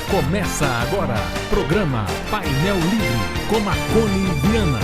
Começa agora, programa Painel Livre, com Marconi Viana.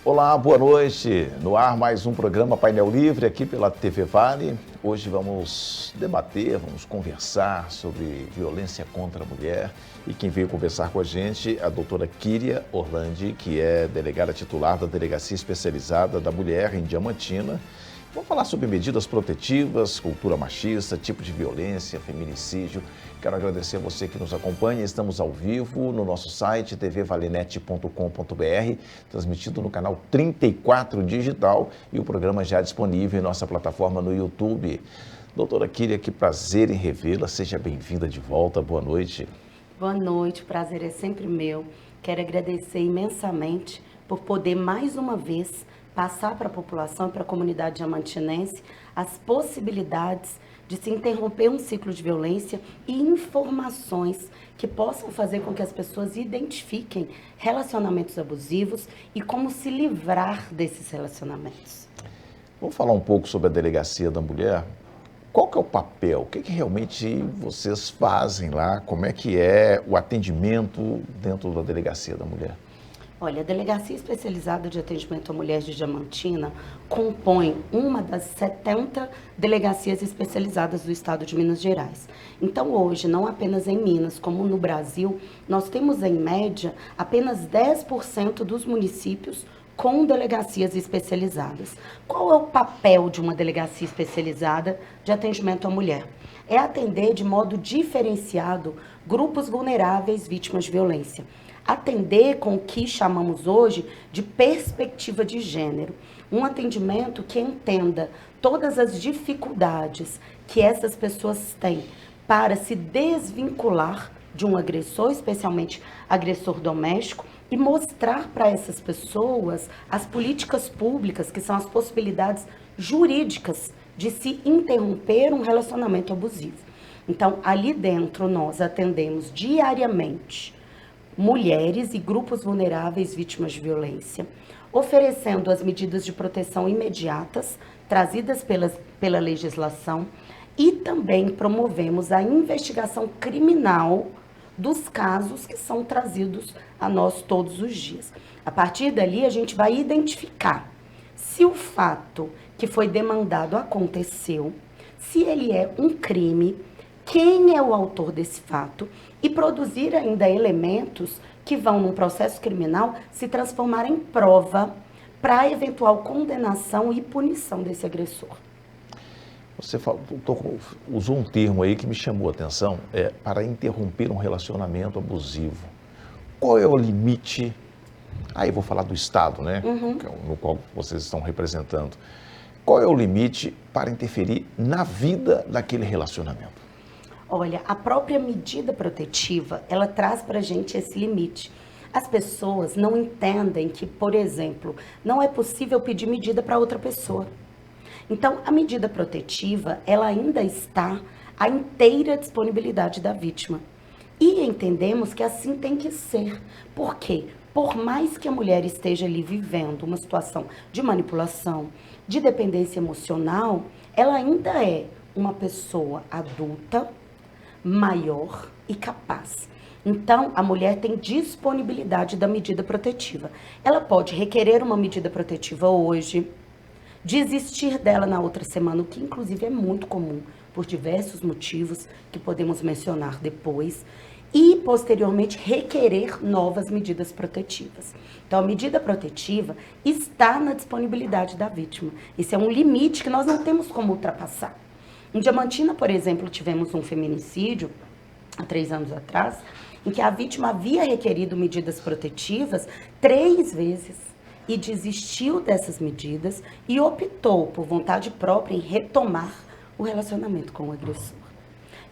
Olá, boa noite. No ar mais um programa Painel Livre aqui pela TV Vale. Hoje vamos debater, vamos conversar sobre violência contra a mulher. E quem veio conversar com a gente é a doutora Kíria Orlandi, que é delegada titular da Delegacia Especializada da Mulher em Diamantina. Vamos falar sobre medidas protetivas, cultura machista, tipo de violência, feminicídio. Quero agradecer a você que nos acompanha. Estamos ao vivo no nosso site tvvalenet.com.br, transmitido no canal 34 Digital e o programa já disponível em nossa plataforma no YouTube. Doutora Kíria, que prazer em revê-la. Seja bem-vinda de volta. Boa noite. Boa noite, o prazer é sempre meu. Quero agradecer imensamente por poder mais uma vez passar para a população e para a comunidade diamantinense as possibilidades de se interromper um ciclo de violência e informações que possam fazer com que as pessoas identifiquem relacionamentos abusivos e como se livrar desses relacionamentos. Vamos falar um pouco sobre a Delegacia da Mulher. Qual que é o papel? O que realmente vocês fazem lá? Como é que é o atendimento dentro da Delegacia da Mulher? Olha, a Delegacia Especializada de Atendimento à Mulher de Diamantina compõe uma das 70 delegacias especializadas do estado de Minas Gerais. Então, hoje, não apenas em Minas, como no Brasil, nós temos, em média, apenas 10% dos municípios com delegacias especializadas. Qual é o papel de uma delegacia especializada de atendimento à mulher? É atender de modo diferenciado grupos vulneráveis vítimas de violência. Atender com o que chamamos hoje de perspectiva de gênero. Um atendimento que entenda todas as dificuldades que essas pessoas têm para se desvincular de um agressor, especialmente agressor doméstico, e mostrar para essas pessoas as políticas públicas, que são as possibilidades jurídicas de se interromper um relacionamento abusivo. Então, ali dentro, nós atendemos diariamente mulheres e grupos vulneráveis vítimas de violência, oferecendo as medidas de proteção imediatas trazidas pela legislação e também promovemos a investigação criminal dos casos que são trazidos a nós todos os dias. A partir dali, a gente vai identificar se o fato que foi demandado aconteceu, se ele é um crime, quem é o autor desse fato e produzir ainda elementos que vão, num processo criminal, se transformar em prova para eventual condenação e punição desse agressor. Você usou um termo aí que me chamou a atenção, para interromper um relacionamento abusivo. Qual é o limite? Aí vou falar do Estado, né? No qual vocês estão representando. Qual é o limite para interferir na vida daquele relacionamento? Olha, a própria medida protetiva, ela traz para a gente esse limite. As pessoas não entendem que, por exemplo, não é possível pedir medida para outra pessoa. Então, a medida protetiva, ela ainda está à inteira disponibilidade da vítima. E entendemos que assim tem que ser. Por quê? Por mais que a mulher esteja ali vivendo uma situação de manipulação, de dependência emocional, ela ainda é uma pessoa adulta, maior e capaz. Então, a mulher tem disponibilidade da medida protetiva. Ela pode requerer uma medida protetiva hoje, desistir dela na outra semana, o que inclusive é muito comum, por diversos motivos que podemos mencionar depois, e posteriormente requerer novas medidas protetivas. Então, a medida protetiva está na disponibilidade da vítima. Esse é um limite que nós não temos como ultrapassar. Em Diamantina, por exemplo, tivemos um feminicídio, há 3 anos atrás, em que a vítima havia requerido medidas protetivas 3 vezes e desistiu dessas medidas e optou, por vontade própria, em retomar o relacionamento com o agressor.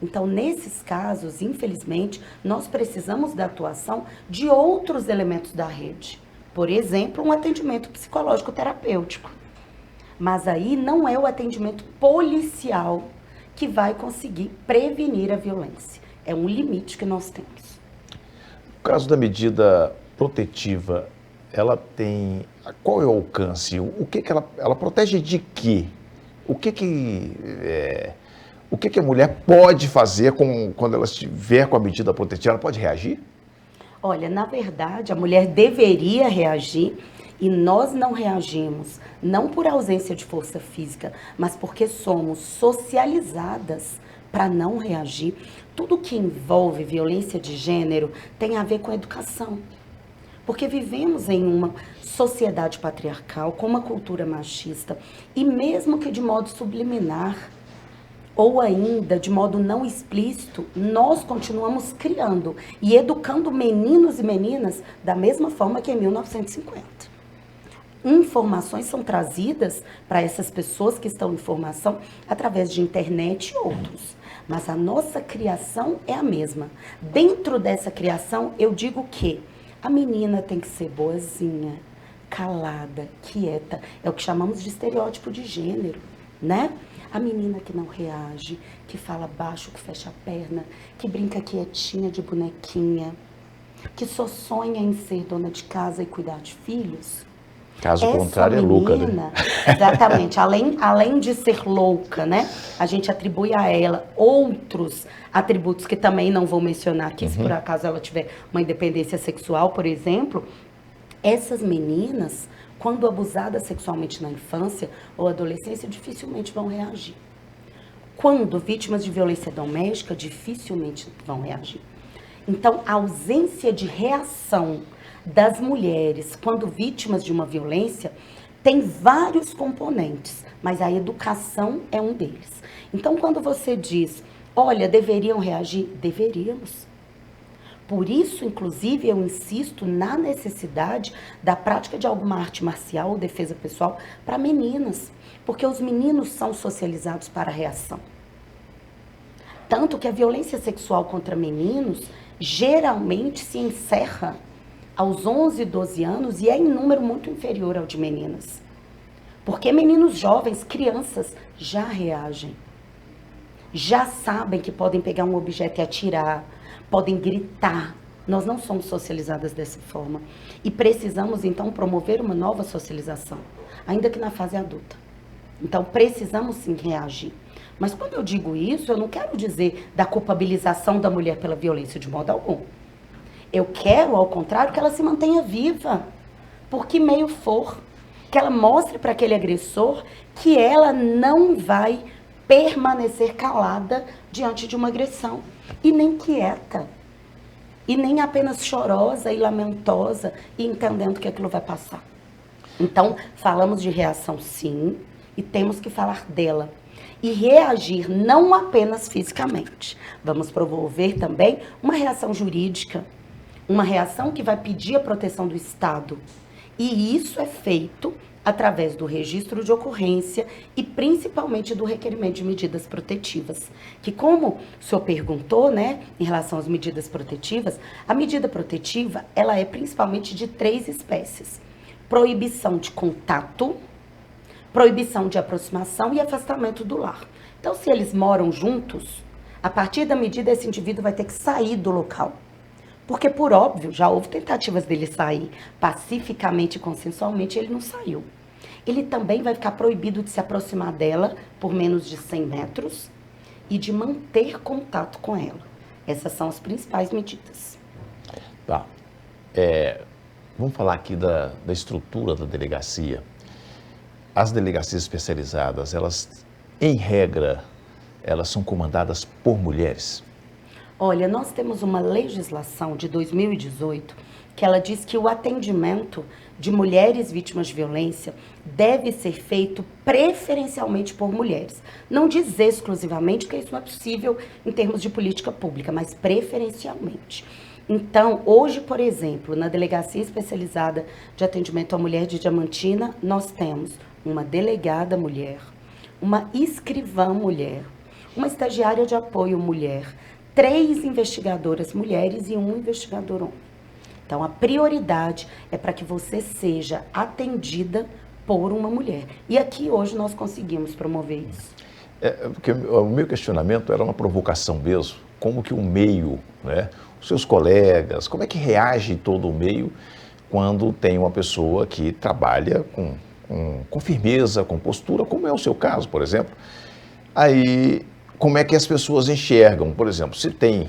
Então, nesses casos, infelizmente, nós precisamos da atuação de outros elementos da rede. Por exemplo, um atendimento psicológico-terapêutico. Mas aí não é o atendimento policial que vai conseguir prevenir a violência. É um limite que nós temos. No caso da medida protetiva, ela tem... Qual é o alcance? O que ela protege de quê? o que a mulher pode fazer quando ela estiver com a medida protetiva? Ela pode reagir? Olha, na verdade, a mulher deveria reagir e nós não reagimos, não por ausência de força física, mas porque somos socializadas para não reagir. Tudo que envolve violência de gênero tem a ver com a educação. Porque vivemos em uma sociedade patriarcal, com uma cultura machista, e mesmo que de modo subliminar, ou ainda de modo não explícito, nós continuamos criando e educando meninos e meninas da mesma forma que em 1950. Informações são trazidas para essas pessoas que estão em formação através de internet e outros. Mas a nossa criação é a mesma. Dentro dessa criação, eu digo que a menina tem que ser boazinha, calada, quieta. É o que chamamos de estereótipo de gênero, né? A menina que não reage, que fala baixo, que fecha a perna, que brinca quietinha de bonequinha, que só sonha em ser dona de casa e cuidar de filhos. Caso contrário, é louca, né? Exatamente. Além de ser louca, né? A gente atribui a ela outros atributos que também não vou mencionar aqui, se por acaso ela tiver uma independência sexual, por exemplo. Essas meninas, quando abusadas sexualmente na infância ou adolescência, dificilmente vão reagir. Quando vítimas de violência doméstica, dificilmente vão reagir. Então, a ausência de reação das mulheres quando vítimas de uma violência tem vários componentes, mas a educação é um deles. Então, quando você diz, olha, deveriam reagir, deveríamos. Por isso, inclusive, eu insisto na necessidade da prática de alguma arte marcial ou defesa pessoal para meninas, porque os meninos são socializados para a reação. Tanto que a violência sexual contra meninos geralmente se encerra aos 11, 12 anos e é em número muito inferior ao de meninas. Porque meninos jovens, crianças, já reagem. Já sabem que podem pegar um objeto e atirar, podem gritar. Nós não somos socializadas dessa forma. E precisamos, então, promover uma nova socialização, ainda que na fase adulta. Então, precisamos sim reagir. Mas quando eu digo isso, eu não quero dizer da culpabilização da mulher pela violência de modo algum. Eu quero, ao contrário, que ela se mantenha viva, por que meio for. Que ela mostre para aquele agressor que ela não vai permanecer calada diante de uma agressão. E nem quieta. E nem apenas chorosa e lamentosa e entendendo que aquilo vai passar. Então, falamos de reação sim, e temos que falar dela. E reagir não apenas fisicamente. Vamos promover também uma reação jurídica. Uma reação que vai pedir a proteção do Estado. E isso é feito através do registro de ocorrência e principalmente do requerimento de medidas protetivas. Que como o senhor perguntou, né, em relação às medidas protetivas, a medida protetiva, ela é principalmente de 3 espécies. Proibição de contato, proibição de aproximação e afastamento do lar. Então, se eles moram juntos, a partir da medida esse indivíduo vai ter que sair do local. Porque, por óbvio, já houve tentativas dele sair pacificamente e consensualmente, ele não saiu. Ele também vai ficar proibido de se aproximar dela por menos de 100 metros e de manter contato com ela. Essas são as principais medidas. Tá. Vamos falar aqui da estrutura da delegacia. As delegacias especializadas, elas, em regra, elas são comandadas por mulheres? Olha, nós temos uma legislação de 2018 que ela diz que o atendimento de mulheres vítimas de violência deve ser feito preferencialmente por mulheres. Não diz exclusivamente, porque isso não é possível em termos de política pública, mas preferencialmente. Então, hoje, por exemplo, na Delegacia Especializada de Atendimento à Mulher de Diamantina, nós temos uma delegada mulher, uma escrivã mulher, uma estagiária de apoio mulher, 3 investigadoras mulheres e 1 investigador homem. Então, a prioridade é para que você seja atendida por uma mulher. E aqui, hoje, nós conseguimos promover isso. Porque o meu questionamento era uma provocação mesmo. Como que o meio, né, os seus colegas, como é que reage todo o meio quando tem uma pessoa que trabalha com com firmeza, com postura, como é o seu caso, por exemplo. Aí, como é que as pessoas enxergam? Por exemplo, se tem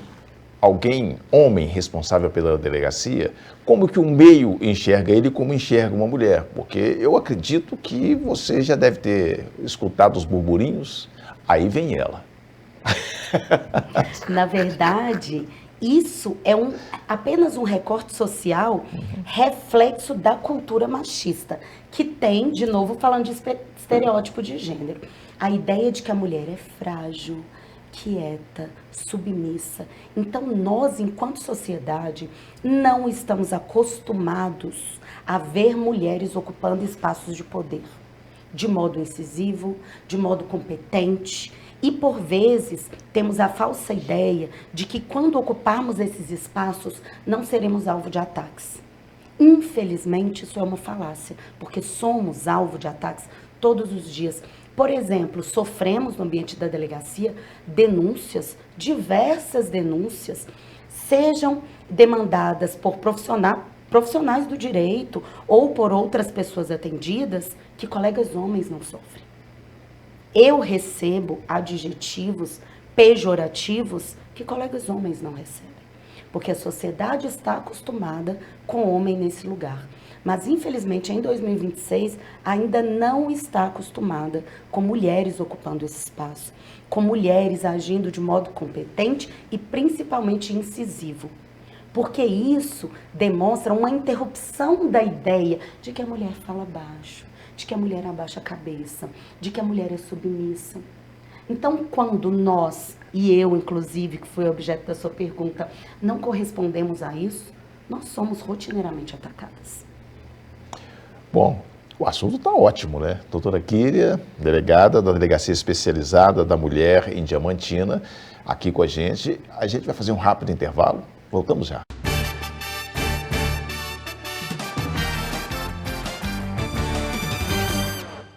alguém, homem, responsável pela delegacia, como que o meio enxerga ele, como enxerga uma mulher? Porque eu acredito que você já deve ter escutado os burburinhos, aí vem ela. Na verdade, isso é apenas um recorte social, reflexo da cultura machista, que tem, de novo, falando de estereótipo de gênero, a ideia de que a mulher é frágil, quieta, submissa. Então, nós, enquanto sociedade, não estamos acostumados a ver mulheres ocupando espaços de poder, de modo incisivo, de modo competente. E, por vezes, temos a falsa ideia de que, quando ocuparmos esses espaços, não seremos alvo de ataques. Infelizmente, isso é uma falácia, porque somos alvo de ataques todos os dias. Por exemplo, sofremos no ambiente da delegacia denúncias, diversas denúncias, sejam demandadas por profissionais do direito ou por outras pessoas atendidas, que colegas homens não sofrem. Eu recebo adjetivos pejorativos que colegas homens não recebem, porque a sociedade está acostumada com o homem nesse lugar. Mas, infelizmente, em 2026, ainda não está acostumada com mulheres ocupando esse espaço, com mulheres agindo de modo competente e principalmente incisivo. Porque isso demonstra uma interrupção da ideia de que a mulher fala baixo, de que a mulher abaixa a cabeça, de que a mulher é submissa. Então, quando nós, e eu inclusive, que foi objeto da sua pergunta, não correspondemos a isso, nós somos rotineiramente atacadas. Bom, o assunto está ótimo, né? Doutora Kíria, delegada da Delegacia Especializada da Mulher em Diamantina, aqui com a gente. A gente vai fazer um rápido intervalo. Voltamos já.